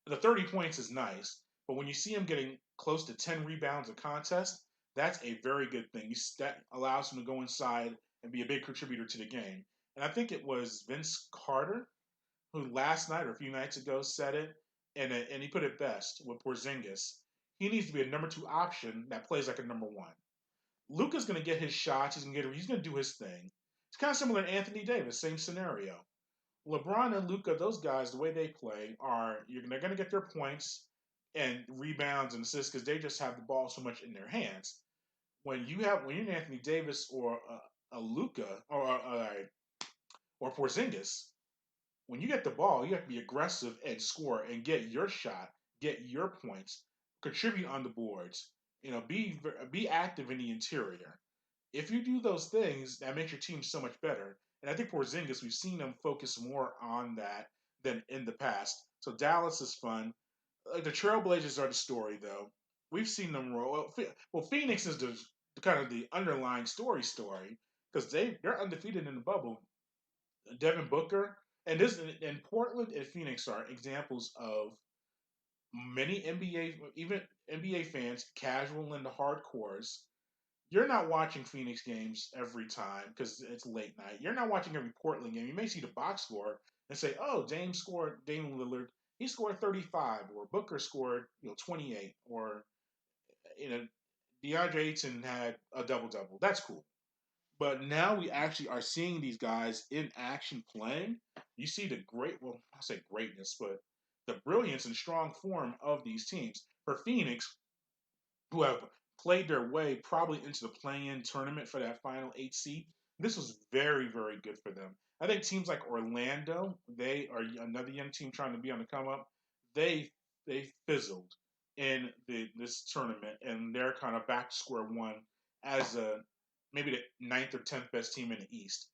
the 30 points is nice, but when you see him getting close to 10 rebounds a contest, that's a very good thing. That allows him to go inside and be a big contributor to the game. And I think it was Vince Carter who last night or a few nights ago said it, and he put it best with Porzingis. he needs to be a number 2 option that plays like a number 1. Luka's going to get his shots. He's going to do his thing. It's kind of similar to Anthony Davis, same scenario. LeBron and Luka, those guys, the way they play they're going to get their points and rebounds and assists because they just have the ball so much in their hands. When you're an Anthony Davis or a Luka or Porzingis, when you get the ball, you have to be aggressive and score and get your shot, get your points, contribute on the boards. Be active in the interior. If you do those things, that makes your team so much better. And I think Porzingis, we've seen him focus more on that than in the past. So Dallas is fun. The Trailblazers are the story, though. We've seen them roll. Well, Phoenix is the kind of the underlying story because they're undefeated in the bubble. Devin Booker and Portland and Phoenix are examples of many even NBA fans, casual and the hardcores. You're not watching Phoenix games every time because it's late night. You're not watching every Portland game. You may see the box score and say, "Oh, Dame Lillard, he scored 35, or Booker scored 28, or DeAndre Ayton had a double double." That's cool. But now we actually are seeing these guys in action playing. You see I say greatness, but the brilliance and strong form of these teams. For Phoenix, who have played their way probably into the play-in tournament for that final 8 seed, this was very, very good for them. I think teams like Orlando, they are another young team trying to be on the come up. They fizzled in this tournament, and they're kind of back to square one as maybe the ninth or 10th best team in the East.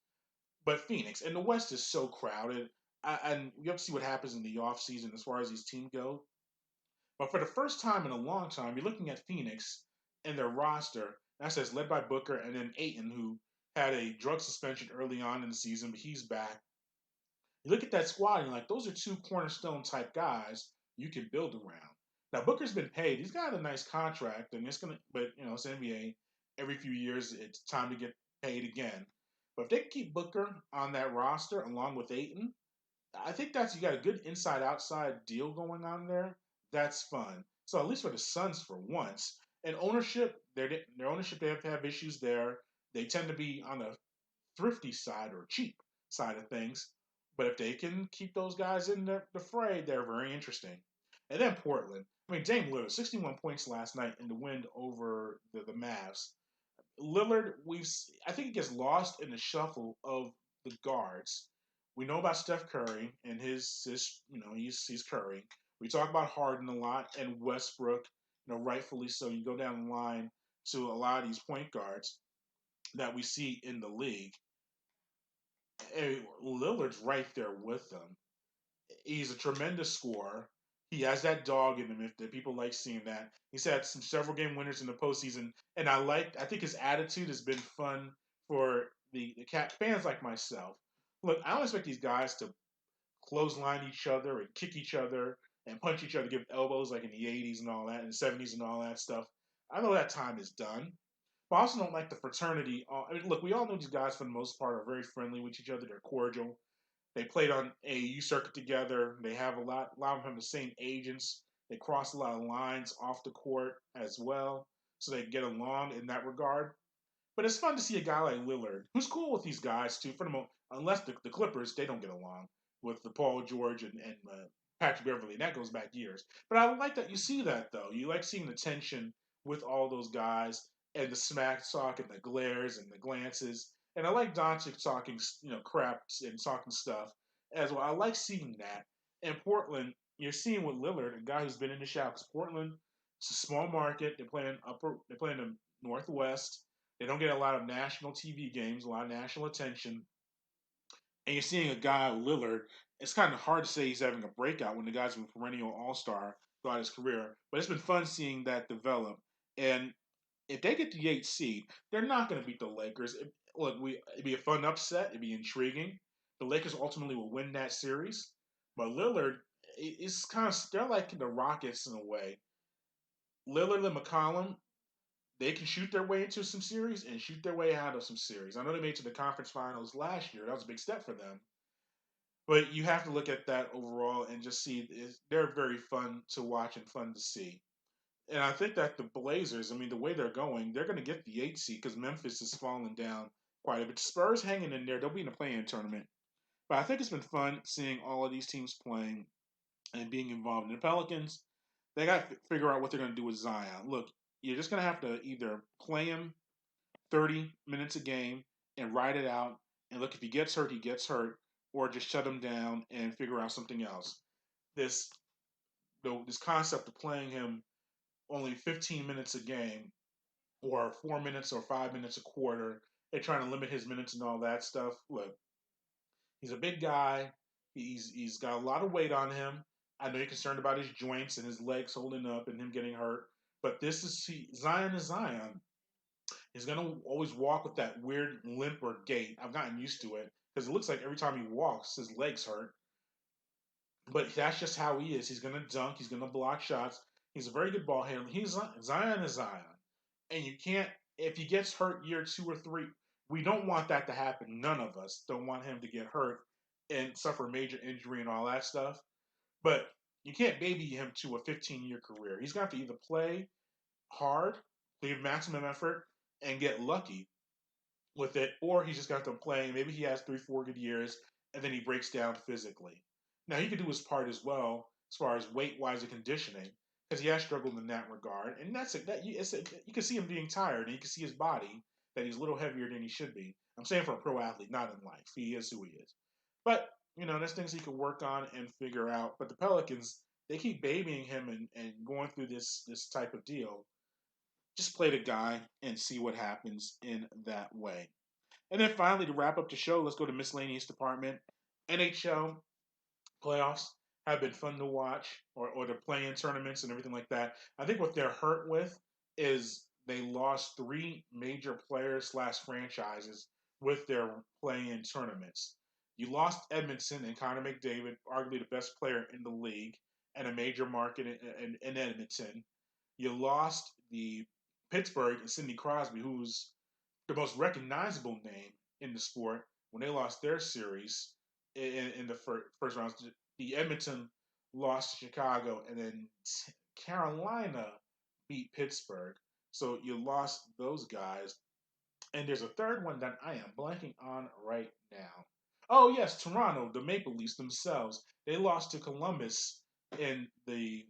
But Phoenix and the West is so crowded, and you have to see what happens in the offseason as far as these teams go. But for the first time in a long time, you're looking at Phoenix and their roster. That says led by Booker and then Ayton, who had a drug suspension early on in the season, but he's back. You look at that squad, and you're like, those are two cornerstone type guys you can build around. Now Booker's been paid; he's got a nice contract, and but it's NBA. Every few years, it's time to get paid again. But if they keep Booker on that roster along with Ayton, I think you got a good inside outside deal going on there. That's fun. So at least for the Suns for once, and ownership, their ownership they have issues there. They tend to be on the thrifty side or cheap side of things. But if they can keep those guys in the fray, they're very interesting. And then Portland. I mean, Dame Lillard, 61 points last night in the win over the Mavs. Lillard, I think he gets lost in the shuffle of the guards. We know about Steph Curry and his he's Curry. We talk about Harden a lot and Westbrook, rightfully so. You go down the line to a lot of these point guards that we see in the league. And Lillard's right there with them. He's a tremendous scorer. He has that dog in him. If the people like seeing that, he's had some several game winners in the postseason, and I think his attitude has been fun for the cat fans like myself. Look, I don't expect these guys to clothesline each other and kick each other and punch each other, give elbows like in the '80s and all that, and the '70s and all that stuff. I know that time is done. But I also don't like the fraternity. Look, we all know these guys for the most part are very friendly with each other. They're cordial. They played on AAU circuit together. They have a lot of them have the same agents. They cross a lot of lines off the court as well, so they get along in that regard. But it's fun to see a guy like Lillard, who's cool with these guys too. For the most, unless the Clippers, they don't get along with the Paul George and Patrick Beverly. That goes back years. But I like that you see that though. You like seeing the tension with all those guys and the smack talk and the glares and the glances. And I like Doncic talking, crap and talking stuff as well. I like seeing that. And Portland, you're seeing with Lillard, a guy who's been in the shower. Because Portland, it's a small market. They're playing the Northwest. They don't get a lot of national TV games, a lot of national attention. And you're seeing a guy, Lillard, it's kind of hard to say he's having a breakout when the guy's been a perennial all-star throughout his career. But it's been fun seeing that develop. And if they get the 8th seed, they're not going to beat the Lakers. It'd be a fun upset. It'd be intriguing. The Lakers ultimately will win that series. But Lillard is they're like the Rockets in a way. Lillard and McCollum, they can shoot their way into some series and shoot their way out of some series. I know they made it to the conference finals last year. That was a big step for them. But you have to look at that overall and just see they're very fun to watch and fun to see. And I think that the Blazers, I mean, the way they're going, they're going to get the 8th seed because Memphis is falling down quite a bit. Spurs hanging in there. They'll be in the play-in tournament. But I think it's been fun seeing all of these teams playing and being involved. In the Pelicans, they got to figure out what they're going to do with Zion. Look, you're just going to have to either play him 30 minutes a game and ride it out. And look, if he gets hurt, he gets hurt, or just shut him down and figure out something else. This this concept of playing him only 15 minutes a game or 4 minutes or 5 minutes a quarter, they're trying to limit his minutes and all that stuff. Look, he's a big guy. He's got a lot of weight on him. I know you're concerned about his joints and his legs holding up and him getting hurt, but this is Zion is Zion. He's gonna always walk with that weird limp or gait. I've gotten used to it because it looks like every time he walks, his legs hurt. But that's just how he is. He's gonna dunk. He's gonna block shots. He's a very good ball handler. Zion is Zion, and you can't if he gets hurt year 2 or 3. We don't want that to happen. None of us don't want him to get hurt and suffer major injury and all that stuff. But you can't baby him to a 15-year career. He's going to have to either play hard, leave maximum effort, and get lucky with it, or he's just got to play. Maybe he has 3, 4 good years, and then he breaks down physically. Now he could do his part as well, as far as weight-wise and conditioning, because he has struggled in that regard. And that's it. You can see him being tired, and you can see his body that he's a little heavier than he should be. I'm saying for a pro athlete, not in life. He is who he is. But there's things he could work on and figure out. But the Pelicans, they keep babying him and going through this type of deal. Just play the guy and see what happens in that way. And then finally, to wrap up the show, let's go to Miscellaneous Department. NHL Playoffs have been fun to watch, or the play-in tournaments and everything like that. I think what they're hurt with is they lost 3 major players / franchises with their play-in tournaments. You lost Edmondson and Connor McDavid, arguably the best player in the league and a major market in Edmonton. You lost the Pittsburgh and Sidney Crosby, who's the most recognizable name in the sport, when they lost their series in the first round. The Edmonton lost to Chicago, and then Carolina beat Pittsburgh. So you lost those guys. And there's a third one that I am blanking on right now. Oh, yes, Toronto, the Maple Leafs themselves. They lost to Columbus in the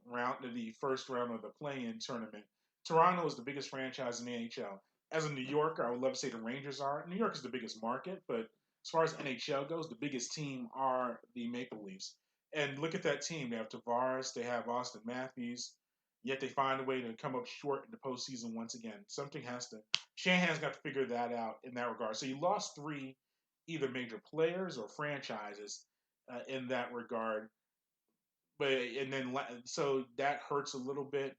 first round of the play-in tournament. Toronto is the biggest franchise in the NHL. As a New Yorker, I would love to say the Rangers are. New York is the biggest market, but as far as NHL goes, the biggest team are the Maple Leafs. And look at that team. They have Tavares, they have Austin Matthews, yet they find a way to come up short in the postseason once again. Shanahan's got to figure that out in that regard. So you lost 3 either major players or franchises in that regard. So that hurts a little bit.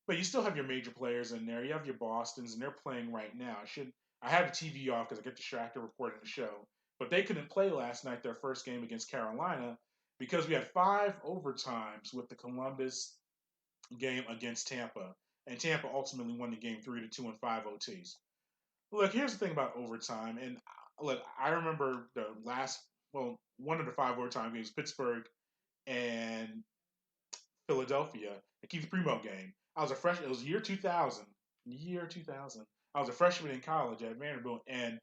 But you still have your major players in there. You have your Bostons, and they're playing right now. I have the TV off because I get distracted recording the show. But they couldn't play last night, their first game against Carolina, because we had 5 overtimes with the Columbus game against Tampa. And Tampa ultimately won the game 3-2 in 5 OTs. Look, here's the thing about overtime. And look, I remember one of the 5 overtime games, Pittsburgh and Philadelphia, the Keith Primo game. I was a freshman. It was year 2000. Year 2000. I was a freshman in college at Vanderbilt, and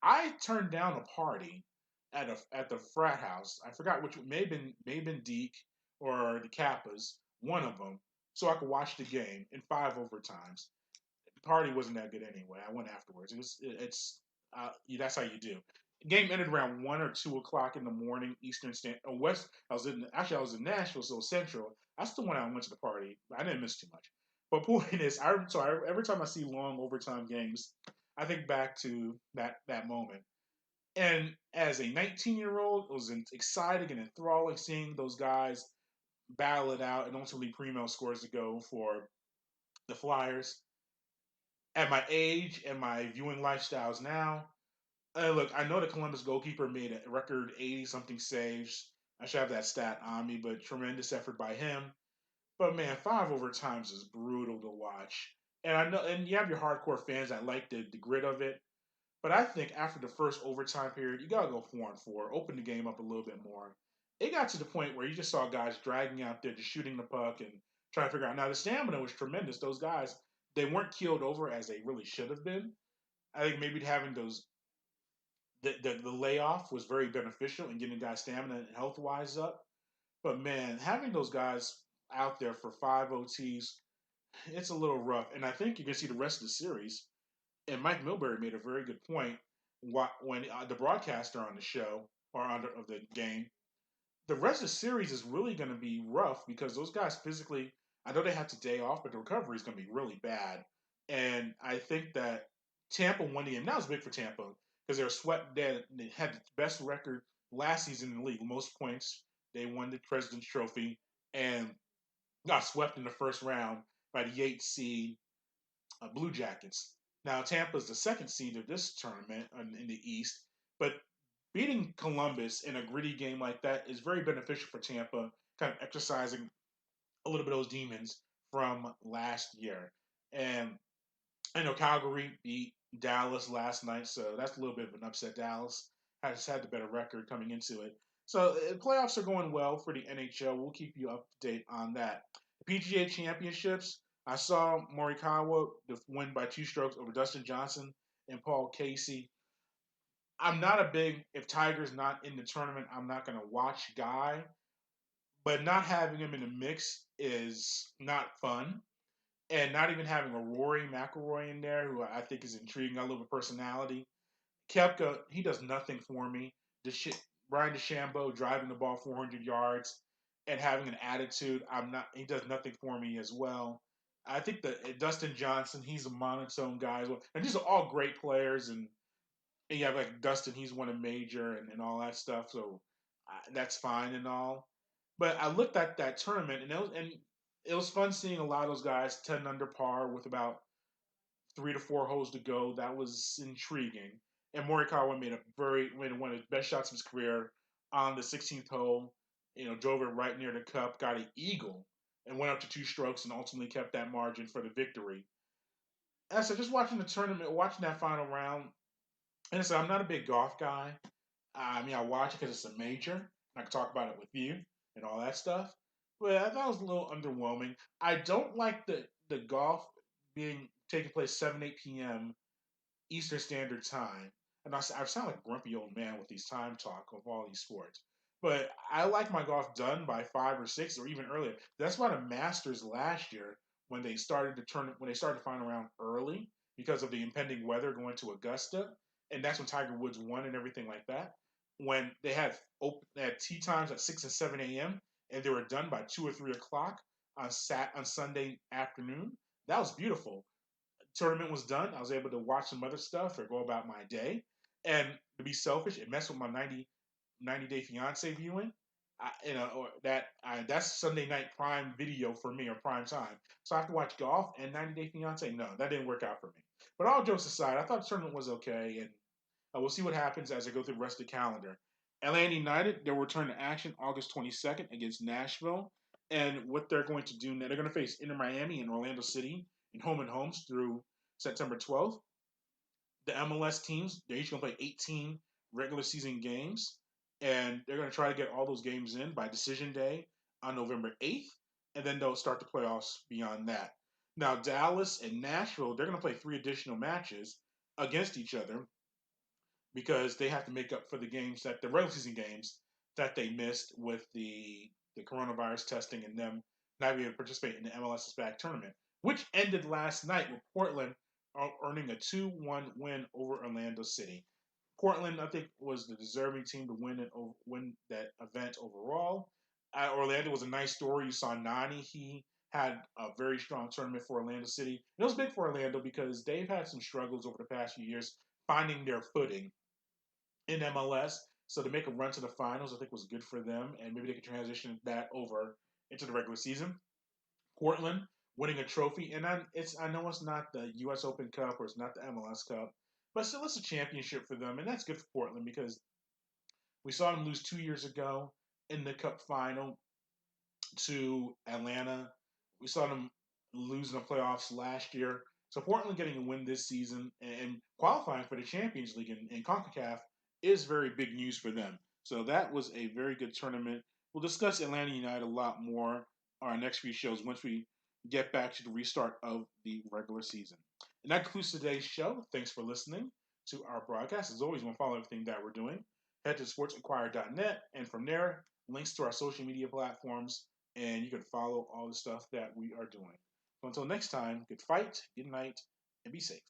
I turned down a party at the frat house. I forgot which. May have been Deke or the Kappas, one of them, so I could watch the game in 5 overtimes. The party wasn't that good anyway. I went afterwards. That's how you do. The game ended around 1 or 2 o'clock in the morning Eastern Standard West. I was in Nashville, so Central. That's the one I went to the party. I didn't miss too much. But point is, every time I see long overtime games, I think back to that moment. And as a 19-year-old, it was exciting and enthralling seeing those guys battle it out, and ultimately Primo scores to go for the Flyers. At my age and my viewing lifestyles now, look, I know the Columbus goalkeeper made a record 80-something saves. I should have that stat on me, but tremendous effort by him. But man, 5 overtimes is brutal to watch. And I know, and you have your hardcore fans that like the grit of it. But I think after the first overtime period, you gotta go 4-4, open the game up a little bit more. It got to the point where you just saw guys dragging out there, just shooting the puck and trying to figure out. Now, the stamina was tremendous. Those guys, they weren't keeled over as they really should have been. I think maybe having the layoff was very beneficial in getting guys stamina and health wise up. But man, having those guys out there for 5 OTs, it's a little rough. And I think you can see the rest of the series. And Mike Milbury made a very good point when the broadcaster on the show or of the game. The rest of the series is really going to be rough because those guys physically, I know they have to day off, but the recovery is going to be really bad. And I think that Tampa won the game. That was big for Tampa because they were swept dead. They had the best record last season in the league, most points. They won the President's Trophy and got swept in the first round by the 8th seed Blue Jackets. Now Tampa's the 2nd seed of this tournament in the East, but beating Columbus in a gritty game like that is very beneficial for Tampa, kind of exercising a little bit of those demons from last year. And I know Calgary beat Dallas last night, so that's a little bit of an upset. Dallas has had the better record coming into it. So the playoffs are going well for the NHL. We'll keep you up to date on that. The PGA Championships, I saw Morikawa win by 2 strokes over Dustin Johnson and Paul Casey. I'm not a big, if Tiger's not in the tournament, I'm not going to watch guy. But not having him in the mix is not fun. And not even having a Rory McIlroy in there, who I think is intriguing, got a little bit of personality. Koepka, he does nothing for me. Brian DeChambeau driving the ball 400 yards and having an attitude, he does nothing for me as well. I think that Dustin Johnson, he's a monotone guy as well. And these are all great players, and you have like Dustin, he's won a major and all that stuff, so that's fine and all. But I looked at that tournament, and it was fun seeing a lot of those guys 10 under par with about 3 to 4 holes to go. That was intriguing. And Morikawa made one of his best shots of his career on the 16th hole. Drove it right near the cup, got an eagle, and went up to 2 strokes, and ultimately kept that margin for the victory. And so, just watching the tournament, watching that final round, and so I'm not a big golf guy. I mean, I watch it because it's a major, and I can talk about it with you and all that stuff. But I thought it was a little underwhelming. I don't like the golf being taking place 7-8 p.m. Eastern Standard Time. And I sound like a grumpy old man with these time talk of all these sports. But I like my golf done by 5 or 6 or even earlier. That's why the Masters last year, when they started the final round early because of the impending weather going to Augusta, and that's when Tiger Woods won and everything like that. When they had tee times at 6 and 7 a.m. and they were done by 2 or 3 o'clock on Sunday afternoon, that was beautiful. Tournament was done. I was able to watch some other stuff or go about my day. And to be selfish, it messed with my 90 Day Fiance viewing. That's Sunday night prime video for me, or prime time. So I have to watch golf and 90 Day Fiance. No, that didn't work out for me. But all jokes aside, I thought the tournament was okay, and we'll see what happens as I go through the rest of the calendar. Atlanta United, they'll return to action August 22nd against Nashville. And what they're going to do now, they're going to face Inter Miami and Orlando City in home and homes through September 12th. The MLS teams, they're each going to play 18 regular season games, and they're going to try to get all those games in by decision day on November 8th, and then they'll start the playoffs beyond that. Now, Dallas and Nashville, they're going to play 3 additional matches against each other because they have to make up for the regular season games that they missed with the coronavirus testing and them not being able to participate in the MLS is Back tournament, which ended last night with Portland earning a 2-1 win over Orlando City. Portland, I think, was the deserving team to win that event overall. Orlando was a nice story. You saw Nani. He had a very strong tournament for Orlando City. And it was big for Orlando because they've had some struggles over the past few years finding their footing in MLS. So to make a run to the finals, I think was good for them, and maybe they could transition that over into the regular season. Portland winning a trophy, and I know it's not the U.S. Open Cup or it's not the MLS Cup, but still it's a championship for them, and that's good for Portland because we saw them lose 2 years ago in the Cup final to Atlanta. We saw them lose in the playoffs last year. So Portland getting a win this season and qualifying for the Champions League in CONCACAF is very big news for them. So that was a very good tournament. We'll discuss Atlanta United a lot more our next few shows once we get back to the restart of the regular season. And that concludes today's show. Thanks for listening to our broadcast. As always, you want to follow everything that we're doing, head to sportsinquirer.net, and from there, links to our social media platforms, and you can follow all the stuff that we are doing. So until next time, good fight, good night, and be safe.